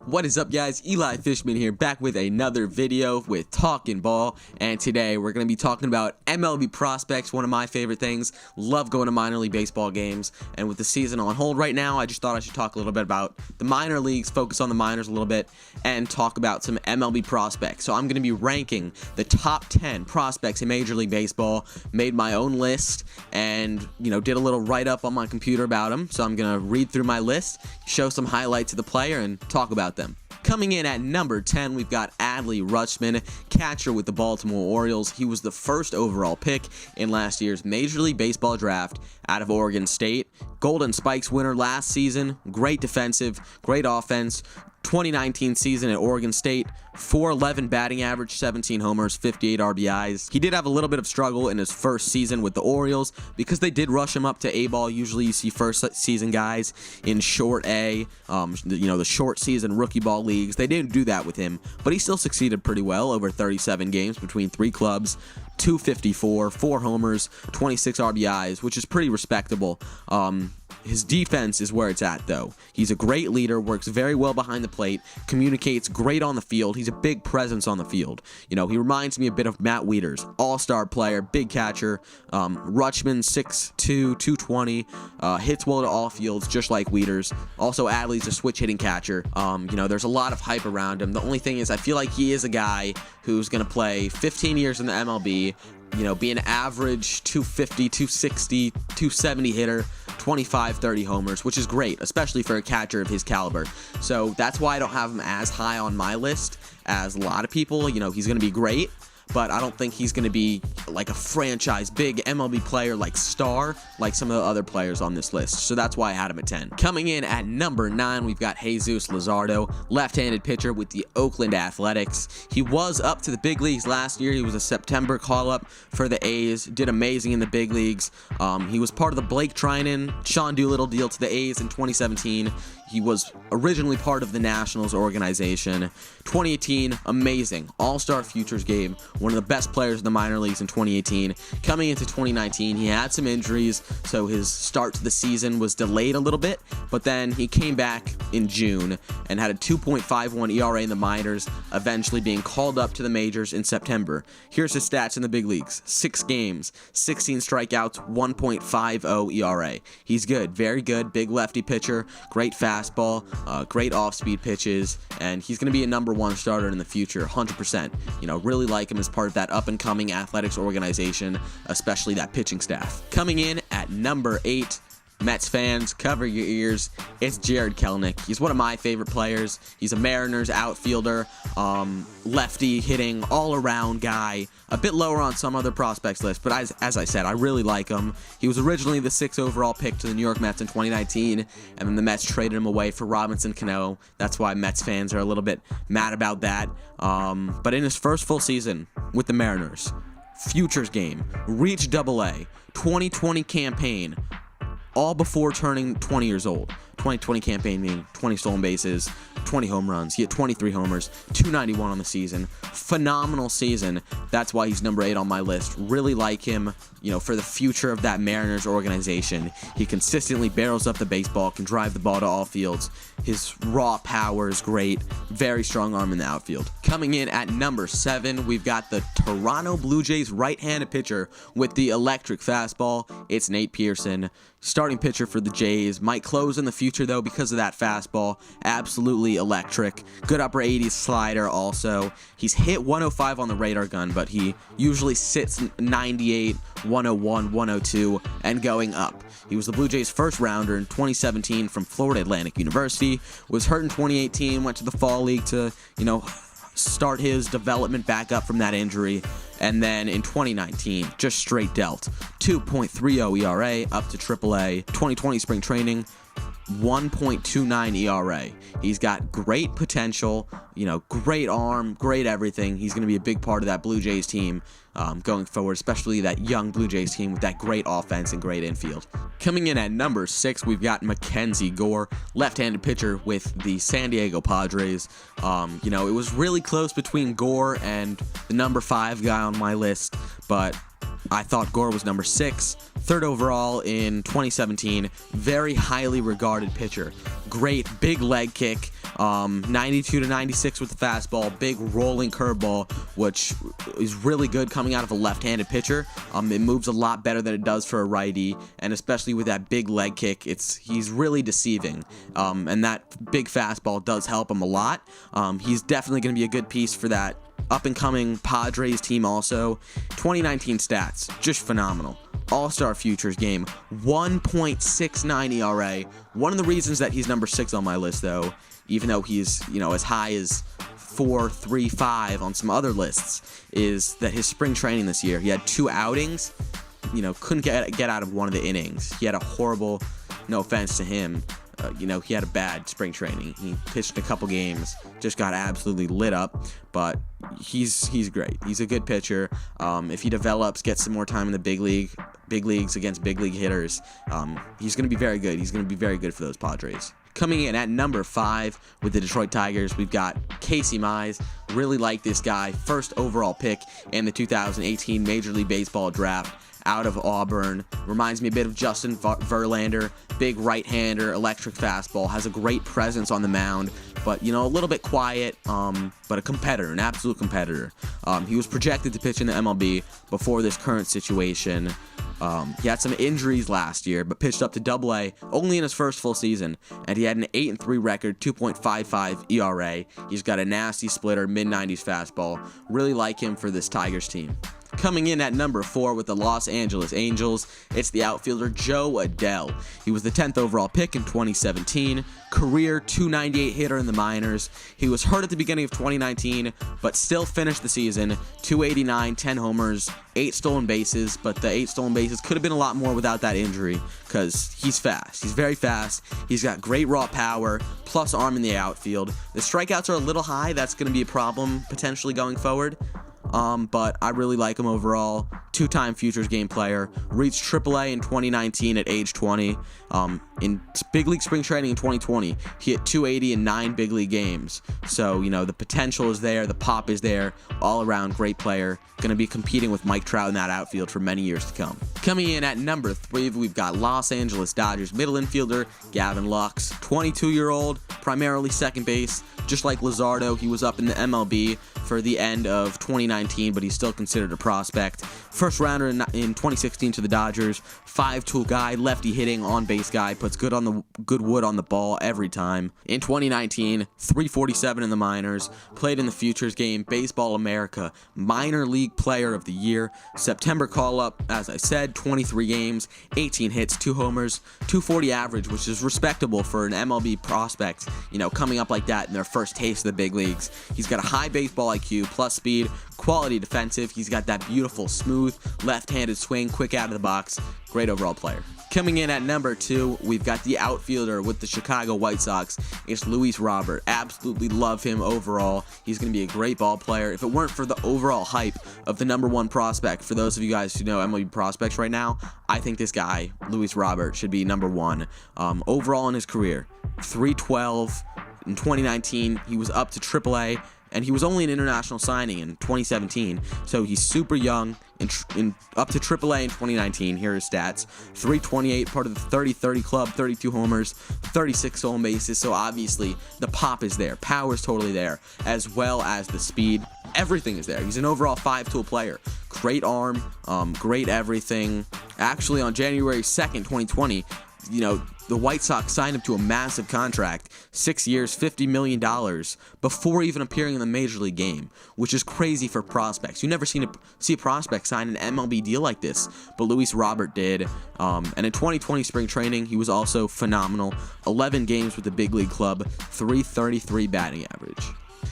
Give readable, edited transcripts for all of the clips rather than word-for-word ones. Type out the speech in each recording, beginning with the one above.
What is up, guys? Eli Fishman here, back with another video with Talkin' Ball, and today we're going to be talking about MLB Prospects, one of my favorite things. Love going to minor league baseball games, and with the season on hold right now, I just thought I should talk a little bit about the minor leagues, focus on the minors a little bit, and talk about some MLB prospects. So I'm going to be ranking the top 10 prospects in Major League Baseball, made my own list, and, did a little write-up on my computer about them. So I'm going to read through my list, show some highlights of the player, and talk about them. Coming in at number 10, we've got Adleman, catcher with the Baltimore Orioles. He was the first overall pick in last year's Major League Baseball draft out of Oregon State. Golden Spikes winner last season. Great defensive, great offense. 2019 season at Oregon State, .411 batting average, 17 homers, 58 RBIs. He did have a little bit of struggle in his first season with the Orioles because they did rush him up to A-ball. Usually you see first season guys in short A, the short season rookie ball leagues. They didn't do that with him, but he still succeeded pretty well over 37 games between 3 clubs. 254, 4 homers, 26 RBIs, which is pretty respectable. His defense is where it's at, though. He's a great leader, works very well behind the plate, communicates great on the field. He's a big presence on the field. He reminds me a bit of Matt Wieters, all-star player, big catcher. Rutschman, 6'2", 220, hits well to all fields, just like Wieters. Also, Adley's a switch-hitting catcher. There's a lot of hype around him. The only thing is I feel like he is a guy who's going to play 15 years in the MLB, be an average 250, 260, 270 hitter, 25, 30 homers, which is great, especially for a catcher of his caliber. So that's why I don't have him as high on my list as a lot of people. He's going to be great, but I don't think he's going to be like a franchise big MLB player like star like some of the other players on this list. So that's why I had him at 10. Coming in at number 9, we've got Jesus Lizardo, left-handed pitcher with the Oakland Athletics. He was up to the big leagues last year. He was a September call-up for the A's, did amazing in the big leagues. He was part of the Blake Trinan, Sean Doolittle deal to the A's in 2017. He was originally part of the Nationals organization. 2018, amazing. All-Star Futures game. One of the best players in the minor leagues in 2018. Coming into 2019, he had some injuries, so his start to the season was delayed a little bit, but then he came back in June and had a 2.51 ERA in the minors, eventually being called up to the majors in September. Here's his stats in the big leagues. 6 games, 16 strikeouts, 1.50 ERA. He's good, very good, big lefty pitcher, great fastball, great off-speed pitches, and he's going to be a number 1 starter in the future, 100%. Really like him as part of that up-and-coming athletics organization, especially that pitching staff. Coming in at number 8, Mets fans, cover your ears. It's Jared Kellnick. He's one of my favorite players. He's a Mariners outfielder, lefty hitting, all-around guy. A bit lower on some other prospects list, but as I said, I really like him. He was originally the 6th overall pick to the New York Mets in 2019, and then the Mets traded him away for Robinson Cano. That's why Mets fans are a little bit mad about that. But in his first full season with the Mariners, Futures game, reached Double-A, 2020 campaign, all before turning 20 years old. 2020 campaign meaning 20 stolen bases, 20 home runs. He hit 23 homers, 291 on the season. Phenomenal season. That's why he's number 8 on my list. Really like him, for the future of that Mariners organization. He consistently barrels up the baseball, can drive the ball to all fields. His raw power is great. Very strong arm in the outfield. Coming in at number 7, we've got the Toronto Blue Jays right-handed pitcher with the electric fastball. It's Nate Pearson, starting pitcher for the Jays. Might close in the future, though, because of that fastball. Absolutely electric. Good upper 80s slider also. He's hit 105 on the radar gun, but he usually sits 98, 101, 102, and going up. He was the Blue Jays' first rounder in 2017 from Florida Atlantic University. Was hurt in 2018, went to the Fall League to, start his development back up from that injury. And then in 2019, just straight dealt. 2.30 ERA up to AAA. 2020 spring training, 1.29 ERA. He's got great potential, great arm, great everything. He's going to be a big part of that Blue Jays team going forward, especially that young Blue Jays team with that great offense and great infield. Coming in at number 6, we've got Gore, left-handed pitcher with the San Diego Padres. It was really close between Gore and the number 5 guy on my list, but I thought Gore was number 6, 3rd overall in 2017. Very highly regarded pitcher. Great big leg kick, 92 to 96 with the fastball, big rolling curveball, which is really good coming out of a left-handed pitcher. It moves a lot better than it does for a righty, and especially with that big leg kick, he's really deceiving. And that big fastball does help him a lot. He's definitely going to be a good piece for that up-and-coming Padres team also. 2019 stats, just phenomenal. All-Star Futures game, 1.69 ERA. One of the reasons that he's number 6 on my list, though, even though he's, as high as 4.35 on some other lists, is that his spring training this year, he had 2 outings, couldn't get out of one of the innings. He had a horrible, no offense to him, he had a bad spring training. He pitched a couple games, just got absolutely lit up, but he's great. He's a good pitcher. If he develops, gets some more time in the big leagues against big league hitters, he's going to be very good. He's going to be very good for those Padres. Coming in at number 5 with the Detroit Tigers, we've got Mize. Really like this guy. 1st overall pick in the 2018 Major League Baseball draft. Out of Auburn. Reminds me a bit of Justin Verlander. Big right-hander, electric fastball. Has a great presence on the mound, but, a little bit quiet, but a competitor, an absolute competitor. He was projected to pitch in the MLB before this current situation. He had some injuries last year, but pitched up to AA only in his first full season, and he had an 8-3 record, 2.55 ERA. He's got a nasty splitter, mid-90s fastball. Really like him for this Tigers team. Coming in at number 4 with the Los Angeles Angels, it's the outfielder Joe Dehl. He was the 10th overall pick in 2017, career .298 hitter in the minors. He was hurt at the beginning of 2019, but still finished the season, .289, 10 homers, 8 stolen bases, but the 8 stolen bases could have been a lot more without that injury, because he's fast. He's very fast. He's got great raw power, plus arm in the outfield. The strikeouts are a little high. That's going to be a problem potentially going forward. But I really like him overall. 2-time Futures game player. Reached AAA in 2019 at age 20. In big league spring training in 2020, he hit .280 in 9 big league games. So, the potential is there. The pop is there. All around great player. Going to be competing with Mike Trout in that outfield for many years to come. Coming in at number 3, we've got Los Angeles Dodgers middle infielder Gavin Lux. 22-year-old, primarily second base. Just like Lizardo, he was up in the MLB for the end of 2019, but he's still considered a prospect. First rounder in 2016 to the Dodgers. 5-tool guy, lefty hitting, on-base guy, puts good wood on the ball every time. In 2019, .347 in the minors, played in the Futures game, Baseball America, Minor League Player of the Year. September call-up, as I said, 23 games, 18 hits, 2 homers, .240 average, which is respectable for an MLB prospect, coming up like that in their first taste of the big leagues. He's got a high baseball IQ, plus speed, quality defensive. He's got that beautiful, smooth, left-handed swing, quick out of the box. Great overall player. Coming in at number 2, we've got the outfielder with the Chicago White Sox. It's Luis Robert. Absolutely love him overall. He's going to be a great ball player. If it weren't for the overall hype of the number 1 prospect, for those of you guys who know MLB Prospects right now, I think this guy, Luis Robert, should be number 1. Overall in his career, .312. In 2019, he was up to AAA, and he was only an international signing in 2017, so he's super young. Up to AAA in 2019, here are his stats. .328, part of the 30-30 club, 32 homers, 36 stolen bases, so obviously the pop is there, power's totally there, as well as the speed. Everything is there. He's an overall 5-tool player. Great arm, great everything. Actually, on January 2nd, 2020, the White Sox signed him to a massive contract, 6 years, $50 million, before even appearing in the Major League game, which is crazy for prospects. You never see a prospect sign an MLB deal like this, but Luis Robert did. And in 2020 spring training, he was also phenomenal. 11 games with the big league club, .333 batting average.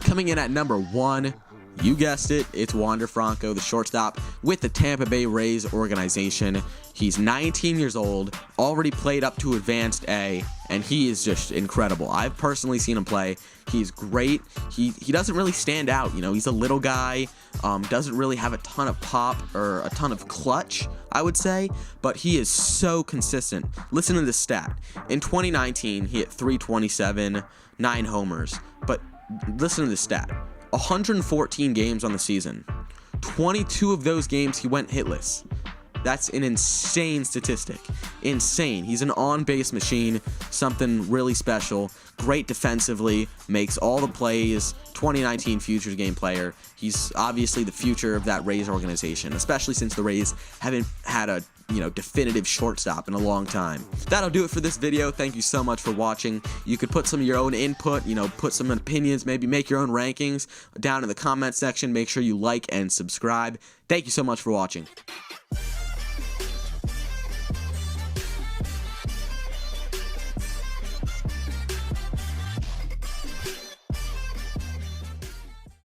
Coming in at number 1, you guessed it, it's Wander Franco, the shortstop with the Tampa Bay Rays organization. He's 19 years old, already played up to Advanced A, and he is just incredible. I've personally seen him play. He's great. He doesn't really stand out. He's a little guy, doesn't really have a ton of pop or a ton of clutch, I would say, but he is so consistent. Listen to this stat. In 2019, he hit .327, 9 homers, but listen to this stat. 114 games on the season. 22 of those games he went hitless. That's an insane statistic. Insane. He's an on-base machine, something really special. Great defensively, makes all the plays, 2019 Futures Game player. He's obviously the future of that Rays organization, especially since the Rays haven't had a definitive shortstop in a long time. That'll do it for this video. Thank you so much for watching. You could put some of your own input, put some opinions, maybe make your own rankings down in the comment section. Make sure you like and subscribe. Thank you so much for watching.